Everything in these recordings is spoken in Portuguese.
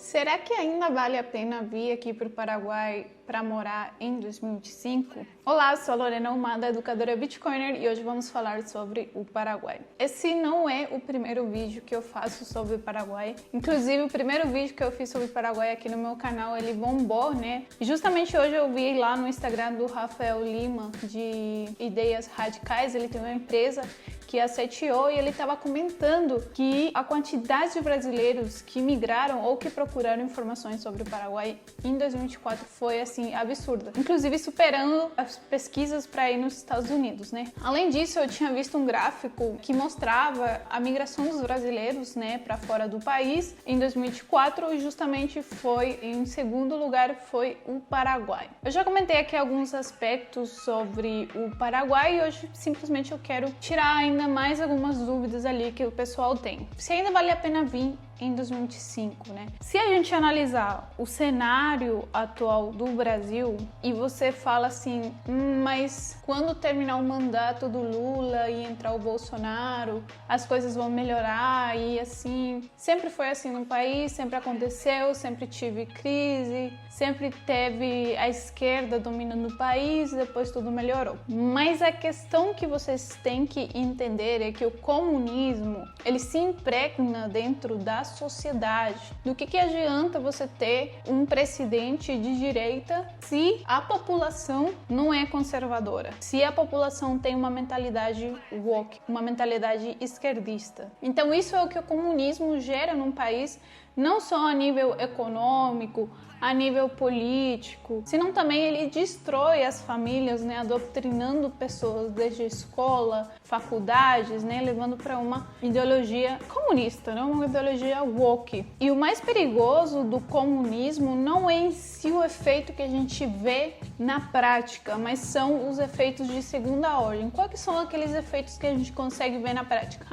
Será que ainda vale a pena vir aqui para o Paraguai para morar em 2025? Olá, sou a Lorena Humada, educadora Bitcoiner, e hoje vamos falar sobre o Paraguai. Esse não é o primeiro vídeo que eu faço sobre o Paraguai. Inclusive, o primeiro vídeo que eu fiz sobre o Paraguai aqui no meu canal, ele bombou, né? E justamente hoje eu vi lá no Instagram do Rafael Lima, de Ideias Radicais, ele tem uma empresa que a CTO, e ele estava comentando que a quantidade de brasileiros que migraram ou que procuraram informações sobre o Paraguai em 2024 foi assim absurda, inclusive superando as pesquisas para ir nos Estados Unidos, né? Além disso, eu tinha visto um gráfico que mostrava a migração dos brasileiros, né, para fora do país em 2024, e justamente foi em segundo lugar foi o Paraguai. Eu já comentei aqui alguns aspectos sobre o Paraguai e hoje simplesmente eu quero tirar ainda mais algumas dúvidas ali que o pessoal tem. Se ainda vale a pena vir em 2025, né? Se a gente analisar o cenário atual do Brasil e você fala assim, mas quando terminar o mandato do Lula e entrar o Bolsonaro, as coisas vão melhorar e assim, sempre foi assim no país, sempre aconteceu, sempre tive crise, sempre teve a esquerda dominando o país e depois tudo melhorou. Mas a questão que vocês têm que entender é que o comunismo, ele se impregna dentro da sociedade. Do que adianta você ter um presidente de direita se a população não é conservadora? Se a população tem uma mentalidade woke, uma mentalidade esquerdista. Então isso é o que o comunismo gera num país, não só a nível econômico, a nível político, senão também ele destrói as famílias, né, adoctrinando pessoas desde a escola, faculdades, né, levando para uma ideologia comunista, né, uma ideologia woke. E o mais perigoso do comunismo não é em si o efeito que a gente vê na prática, mas são os efeitos de segunda ordem. Quais são aqueles efeitos que a gente consegue ver na prática?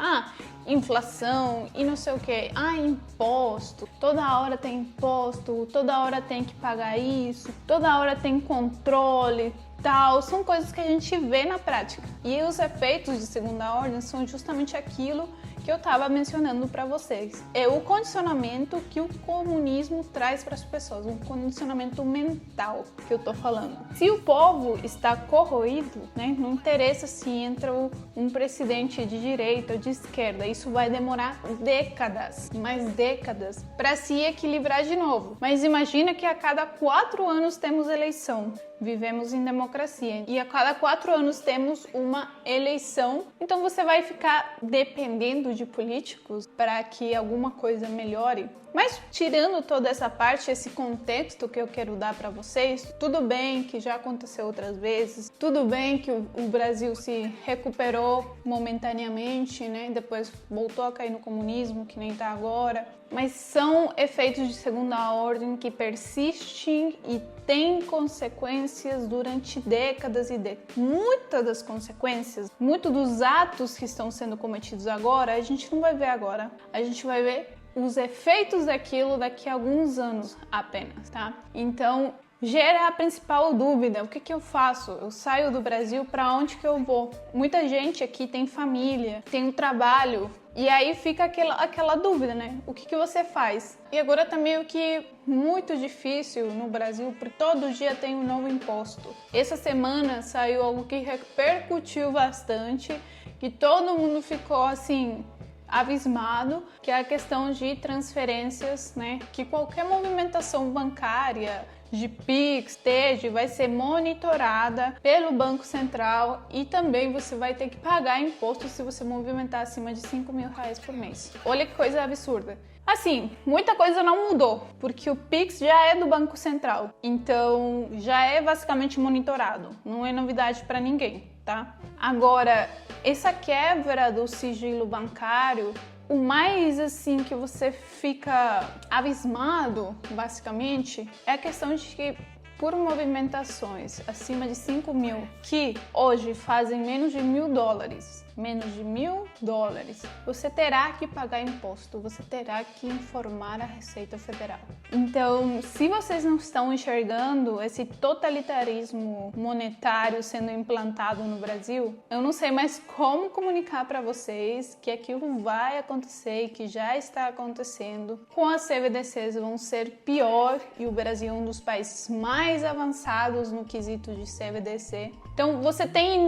Inflação e não sei o que. Imposto. Toda hora tem imposto, toda hora tem que pagar isso, toda hora tem controle, tal. São coisas que a gente vê na prática. E os efeitos de segunda ordem são justamente aquilo que eu estava mencionando para vocês. É o condicionamento que o comunismo traz para as pessoas, um condicionamento mental que eu tô falando. Se o povo está corroído, né, não interessa se entra um presidente de direita ou de esquerda, isso vai demorar décadas, mais décadas, para se equilibrar de novo. Mas imagina que a cada 4 anos temos eleição. Vivemos em democracia e a cada 4 anos temos uma eleição, então você vai ficar dependendo de políticos para que alguma coisa melhore. Mas tirando toda essa parte, esse contexto que eu quero dar para vocês, tudo bem que já aconteceu outras vezes, tudo bem que o Brasil se recuperou momentaneamente, né? Depois voltou a cair no comunismo, que nem tá agora. Mas são efeitos de segunda ordem que persistem e têm consequências durante décadas e décadas. Muitas das consequências, muitos dos atos que estão sendo cometidos agora, a gente não vai ver agora. A gente vai ver os efeitos daquilo daqui a alguns anos apenas, tá? Então, gera a principal dúvida, o que eu faço? Eu saio do Brasil, para onde que eu vou? Muita gente aqui tem família, tem um trabalho, e aí fica aquela dúvida, né? O que você faz? E agora tá meio que muito difícil no Brasil, porque todo dia tem um novo imposto. Essa semana saiu algo que repercutiu bastante, que todo mundo ficou assim abismado, que é a questão de transferências, né? Que qualquer movimentação bancária, de Pix, TED, vai ser monitorada pelo Banco Central e também você vai ter que pagar imposto se você movimentar acima de R$5.000 por mês. Olha que coisa absurda. Assim, muita coisa não mudou, porque o Pix já é do Banco Central, então já é basicamente monitorado, não é novidade para ninguém, tá? Agora, essa quebra do sigilo bancário, o mais assim que você fica abismado, basicamente, é a questão de que por movimentações acima de 5.000, que hoje fazem menos de $1.000, menos de $1.000, você terá que pagar imposto, você terá que informar a Receita Federal. Então, se vocês não estão enxergando esse totalitarismo monetário sendo implantado no Brasil, eu não sei mais como comunicar para vocês que aquilo vai acontecer e que já está acontecendo. Com as CBDCs vão ser pior e o Brasil é um dos países mais avançados no quesito de CBDC. Então você tem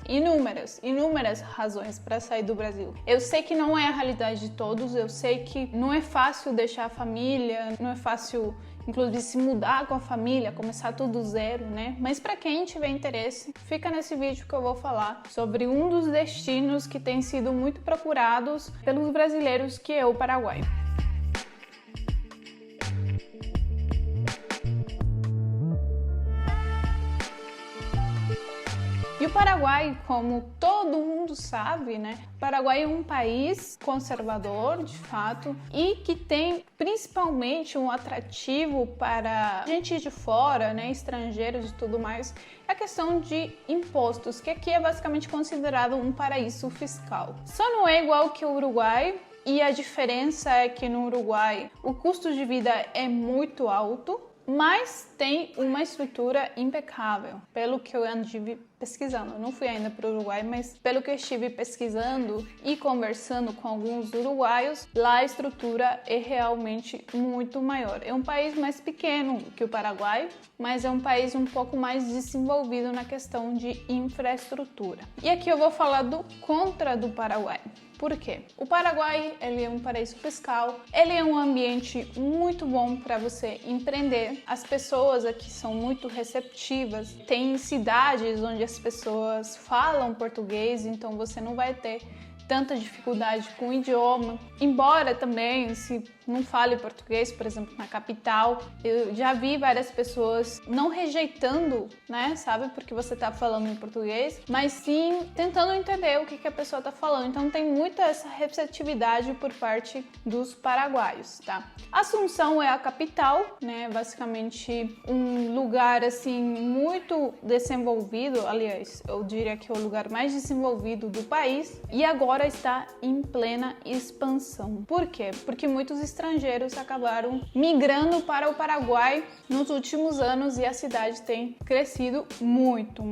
inúmeras razões para sair do Brasil. Eu sei que não é a realidade de todos, eu sei que não é fácil deixar a família, não é fácil inclusive se mudar com a família, começar tudo zero, né? Mas para quem tiver interesse, fica nesse vídeo que eu vou falar sobre um dos destinos que tem sido muito procurados pelos brasileiros, que é o Paraguai. E o Paraguai, como todo mundo sabe, né? O Paraguai é um país conservador, de fato, e que tem principalmente um atrativo para gente de fora, né? Estrangeiros e tudo mais, a questão de impostos, que aqui é basicamente considerado um paraíso fiscal. Só não é igual que o Uruguai. E a diferença é que no Uruguai o custo de vida é muito alto, mas tem uma estrutura impecável, pelo que eu estive pesquisando. Eu não fui ainda para o Uruguai, mas pelo que eu estive pesquisando e conversando com alguns uruguaios, lá a estrutura é realmente muito maior. É um país mais pequeno que o Paraguai, mas é um país um pouco mais desenvolvido na questão de infraestrutura. E aqui eu vou falar do contra do Paraguai. Por quê? O Paraguai, ele é um paraíso fiscal, ele é um ambiente muito bom para você empreender. As pessoas aqui são muito receptivas. Tem cidades onde as pessoas falam português, então você não vai ter tanta dificuldade com o idioma. Embora também, se não fale português, por exemplo, na capital, eu já vi várias pessoas não rejeitando, né, sabe, porque você tá falando em português, mas sim tentando entender o que a pessoa tá falando. Então tem muita essa receptividade por parte dos paraguaios, tá? Assunção é a capital, né, basicamente um lugar, assim, muito desenvolvido, aliás, eu diria que é o lugar mais desenvolvido do país, e agora está em plena expansão. Por quê? Porque muitos estrangeiros acabaram migrando para o Paraguai nos últimos anos e a cidade tem crescido muito.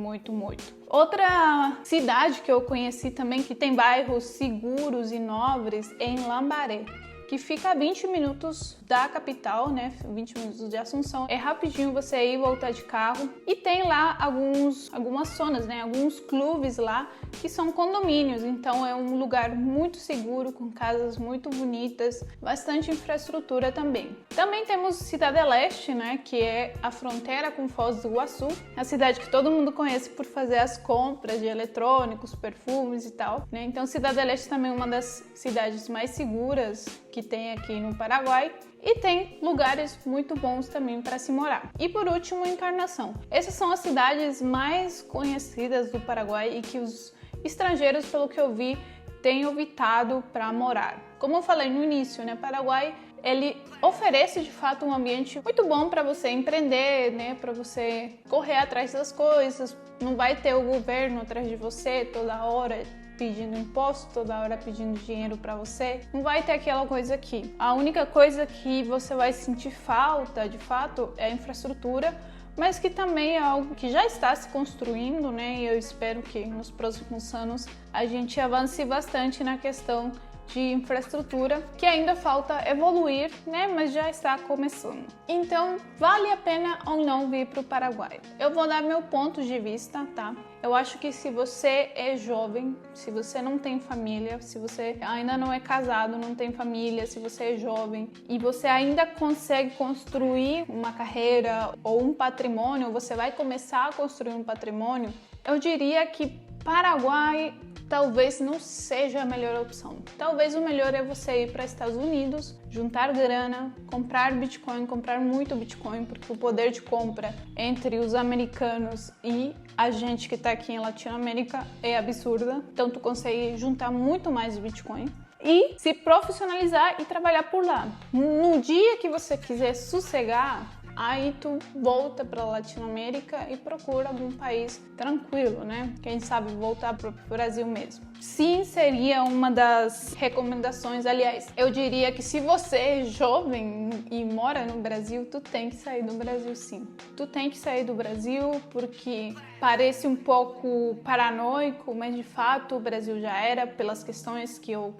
Outra cidade que eu conheci também que tem bairros seguros e nobres é em Lambaré, que fica a 20 minutos da capital, né? 20 minutos de Assunção. É rapidinho você ir e voltar de carro. E tem lá algumas zonas, né? Alguns clubes lá que são condomínios. Então é um lugar muito seguro, com casas muito bonitas, bastante infraestrutura também. Também temos Cidade Leste, né? Que é a fronteira com Foz do Iguaçu. A cidade que todo mundo conhece por fazer as compras de eletrônicos, perfumes e tal, né? Então Cidade Leste também é uma das cidades mais seguras que tem aqui no Paraguai e tem lugares muito bons também para se morar. E por último, Encarnação. Essas são as cidades mais conhecidas do Paraguai e que os estrangeiros, pelo que eu vi, têm optado para morar. Como eu falei no início, né, Paraguai ele oferece de fato um ambiente muito bom para você empreender, né, para você correr atrás das coisas. Não vai ter o governo atrás de você toda hora pedindo imposto, toda hora pedindo dinheiro para você. Não vai ter aquela coisa aqui. A única coisa que você vai sentir falta, de fato, é a infraestrutura, mas que também é algo que já está se construindo, né? E eu espero que nos próximos anos a gente avance bastante na questão de infraestrutura, que ainda falta evoluir, né? Mas já está começando. Então, vale a pena ou não vir para o Paraguai? Eu vou dar meu ponto de vista, tá? Eu acho que se você é jovem, se você não tem família, se você ainda não é casado, não tem família, se você é jovem e você ainda consegue construir uma carreira ou um patrimônio, você vai começar a construir um patrimônio, eu diria que Paraguai talvez não seja a melhor opção. Talvez o melhor é você ir para Estados Unidos, juntar grana, comprar Bitcoin, comprar muito Bitcoin, porque o poder de compra entre os americanos e a gente que está aqui em Latinoamérica é absurda. Então tu consegue juntar muito mais Bitcoin e se profissionalizar e trabalhar por lá. No dia que você quiser sossegar, aí tu volta para a Latinoamérica e procura algum país tranquilo, né? Quem sabe voltar para o Brasil mesmo. Sim, seria uma das recomendações. Aliás, eu diria que se você é jovem e mora no Brasil, tu tem que sair do Brasil, sim. Tu tem que sair do Brasil porque parece um pouco paranoico, mas de fato o Brasil já era, pelas questões que eu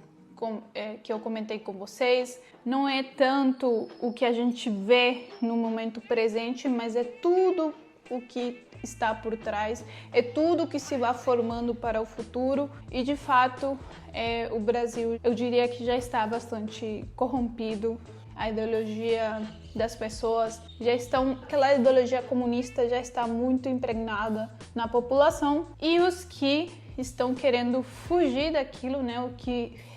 comentei com vocês. Não é tanto o que a gente vê no momento presente, mas é tudo o que está por trás, é tudo que se vai formando para o futuro e de fato o Brasil, eu diria que já está bastante corrompido. A ideologia das pessoas aquela ideologia comunista já está muito impregnada na população e os que estão querendo fugir daquilo, né,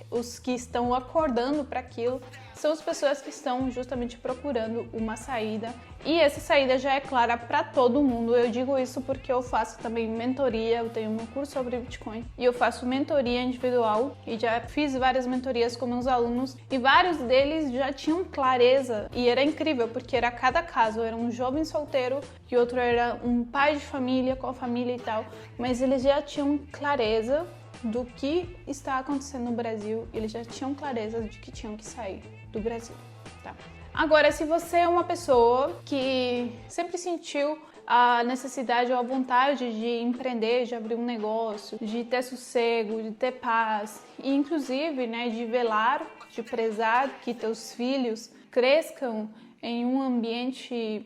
os que estão acordando para aquilo são as pessoas que estão justamente procurando uma saída. E essa saída já é clara para todo mundo. Eu digo isso porque eu faço também mentoria, eu tenho um curso sobre Bitcoin e eu faço mentoria individual e já fiz várias mentorias com meus alunos e vários deles já tinham clareza e era incrível porque era cada caso, era um jovem solteiro e outro era um pai de família com a família e tal, mas eles já tinham clareza do que está acontecendo no Brasil, eles já tinham clareza de que tinham que sair do Brasil, tá? Agora, se você é uma pessoa que sempre sentiu a necessidade ou a vontade de empreender, de abrir um negócio, de ter sossego, de ter paz e inclusive, né, de velar, de prezar que teus filhos cresçam em um ambiente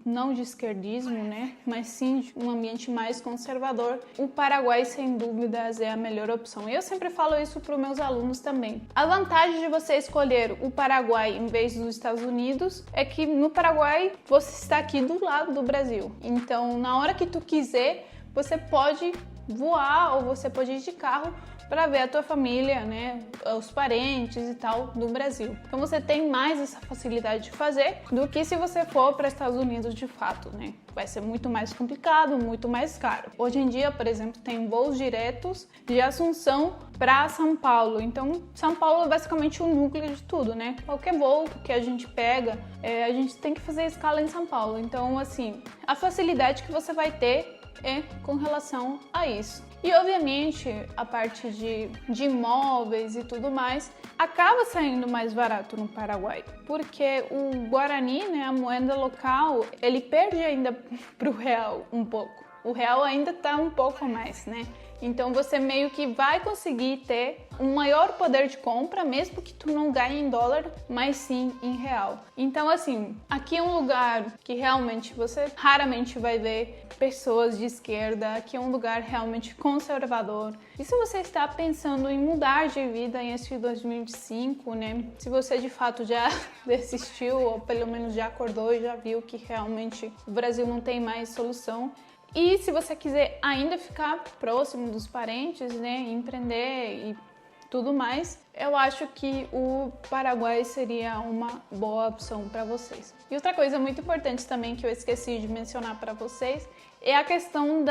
não de esquerdismo, né, mas sim de um ambiente mais conservador, o Paraguai, sem dúvidas, é a melhor opção. Eu sempre falo isso para os meus alunos também. A vantagem de você escolher o Paraguai em vez dos Estados Unidos é que no Paraguai você está aqui do lado do Brasil. Então, na hora que tu quiser, você pode voar ou você pode ir de carro para ver a tua família, né, os parentes e tal do Brasil. Então você tem mais essa facilidade de fazer do que se você for para os Estados Unidos de fato, né? Vai ser muito mais complicado, muito mais caro. Hoje em dia, por exemplo, tem voos diretos de Assunção para São Paulo. Então, São Paulo é basicamente o núcleo de tudo, né? Qualquer voo que a gente pega, a gente tem que fazer escala em São Paulo. Então, assim, a facilidade que você vai ter é com relação a isso. E obviamente a parte de imóveis e tudo mais acaba saindo mais barato no Paraguai, porque o Guarani, né, a moeda local, ele perde ainda pro real um pouco. O real ainda tá um pouco a mais, né? Então você meio que vai conseguir ter um maior poder de compra, mesmo que tu não ganhe em dólar, mas sim em real. Então assim, aqui é um lugar que realmente você raramente vai ver pessoas de esquerda, aqui é um lugar realmente conservador. E se você está pensando em mudar de vida em esse 2025, né? Se você de fato já desistiu ou pelo menos já acordou e já viu que realmente o Brasil não tem mais solução, e se você quiser ainda ficar próximo dos parentes, né, empreender e tudo mais, eu acho que o Paraguai seria uma boa opção para vocês. E outra coisa muito importante também que eu esqueci de mencionar para vocês é a questão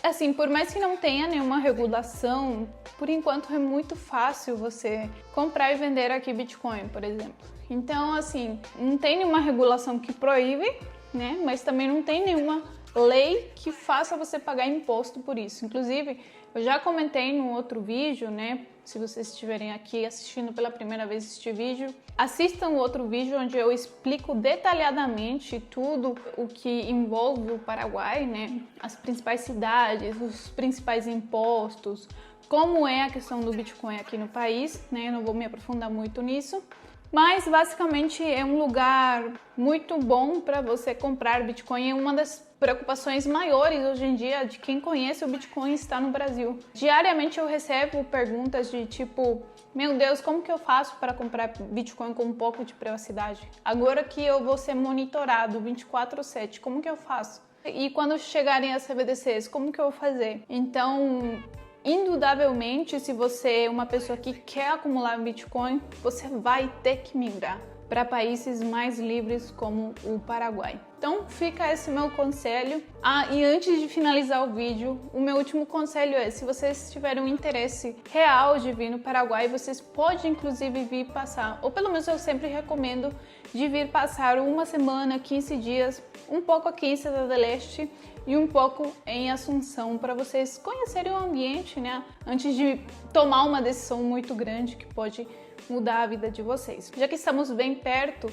assim, por mais que não tenha nenhuma regulação, por enquanto é muito fácil você comprar e vender aqui Bitcoin, por exemplo. Então, assim, não tem nenhuma regulação que proíbe, né, mas também não tem nenhuma lei que faça você pagar imposto por isso. Inclusive, eu já comentei no outro vídeo, né? Se vocês estiverem aqui assistindo pela primeira vez este vídeo, assistam o outro vídeo onde eu explico detalhadamente tudo o que envolve o Paraguai, né? As principais cidades, os principais impostos, como é a questão do Bitcoin aqui no país, né? Eu não vou me aprofundar muito nisso. Mas basicamente é um lugar muito bom para você comprar Bitcoin. É uma das preocupações maiores hoje em dia de quem conhece o Bitcoin está no Brasil. Diariamente eu recebo perguntas de tipo, meu Deus, como que eu faço para comprar Bitcoin com um pouco de privacidade? Agora que eu vou ser monitorado 24/7, como que eu faço? E quando chegarem as CBDCs, como que eu vou fazer? Então, indudavelmente, se você é uma pessoa que quer acumular Bitcoin, você vai ter que migrar para países mais livres como o Paraguai. Então fica esse meu conselho. E antes de finalizar o vídeo, o meu último conselho é: se vocês tiverem um interesse real de vir no Paraguai, vocês podem inclusive vir passar, ou pelo menos eu sempre recomendo de vir passar uma semana, 15 dias, um pouco aqui em Cidade do Leste e um pouco em Assunção, para vocês conhecerem o ambiente, né? Antes de tomar uma decisão muito grande que pode mudar a vida de vocês. Já que estamos bem perto,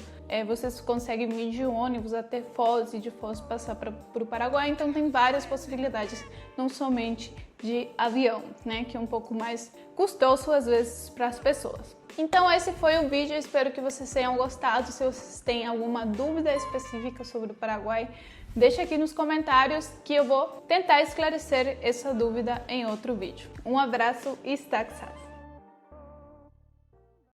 vocês conseguem vir de ônibus até Foz e de Foz passar para o Paraguai, então tem várias possibilidades, não somente de avião, né? Que é um pouco mais custoso às vezes para as pessoas. Então esse foi o vídeo, eu espero que vocês tenham gostado. Se vocês têm alguma dúvida específica sobre o Paraguai, deixa aqui nos comentários que eu vou tentar esclarecer essa dúvida em outro vídeo. Um abraço e stay safe!